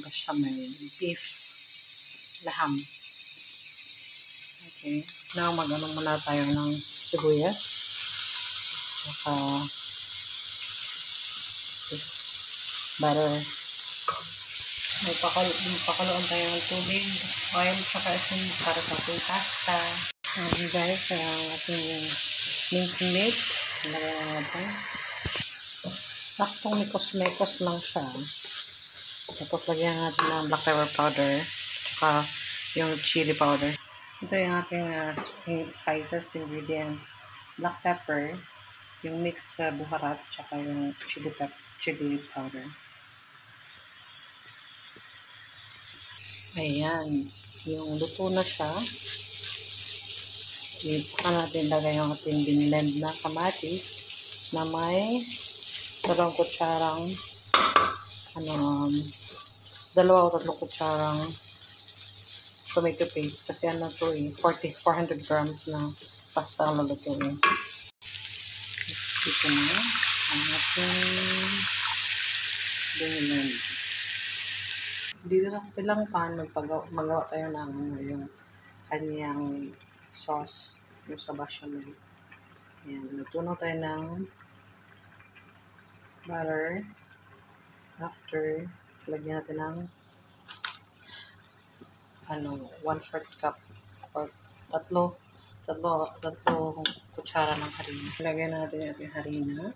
bechamel, beef, laham. Okay. Now, mag-ano muna tayo ng sibuyas. Saka butter. May pakuloan tayo ng tubig, oil, saka asin para sa ating pasta. Guys, ang ating minced meat. Lagyan natin. Saktong mikos-mikos lang siya. Tapos lagyan natin ng black pepper powder. Tsaka yung chili powder. Ito yung ating spices, ingredients. Black pepper, yung mix buharat, tsaka yung chili powder. Ayan. Yung luto na siya. Saka natin lagay yung ating binlend na kamatis na may 2 kutsarang 2 o 3 kutsarang tomato paste kasi ano to 400 grams na pasta ang lulutuin. Dito na ang ating binlend. Dito sa kapilang pan magawa tayo ng yung kanyang sauce, yung sa bechamel. Ayan, natunaw tayo ng butter. After, lagyan natin ng 1/4 cup or 3 kutsara ng harina. Lagyan natin yung harina.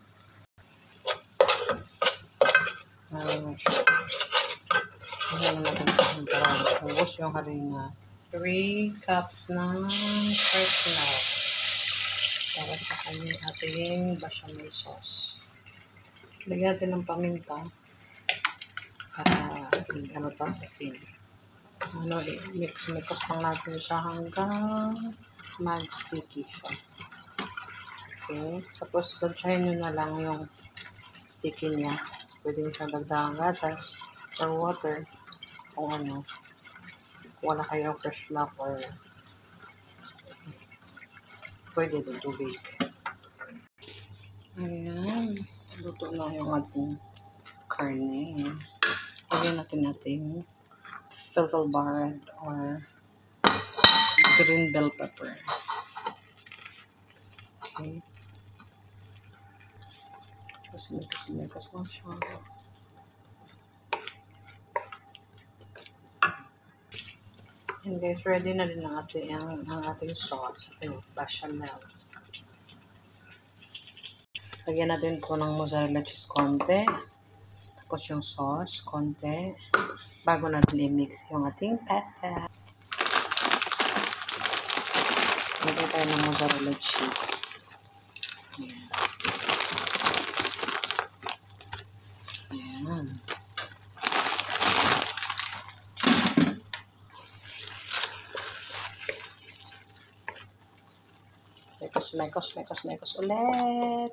Lagyan natin para ubos yung harina. 3 cups ng fresh milk para sa kanyang ating bechamel sauce. Lagyan natin ng paminta para to sa asin. Mix lang natin siya hanggang mag-sticky siya. Okay. Tapos, lagyan nyo na lang yung sticky niya. Pwede nyo siyang dagdagang gatas or water kung ano. Kung wala kayong fresh milk or pwede din tubig. Ayan. Luto na yung ating karne. Lagyan natin Filbert or green bell pepper. Okay. Tapos mikas lang siya. And guys, ready na din ang ating sauce, ating bechamel. Lagyan natin po ng mozzarella cheese konti. Tapos yung sauce konti. Bago natin i-mix yung ating pasta. Lagyan tayo ng mozzarella cheese. Ayan. Ayan. Mekos ulit.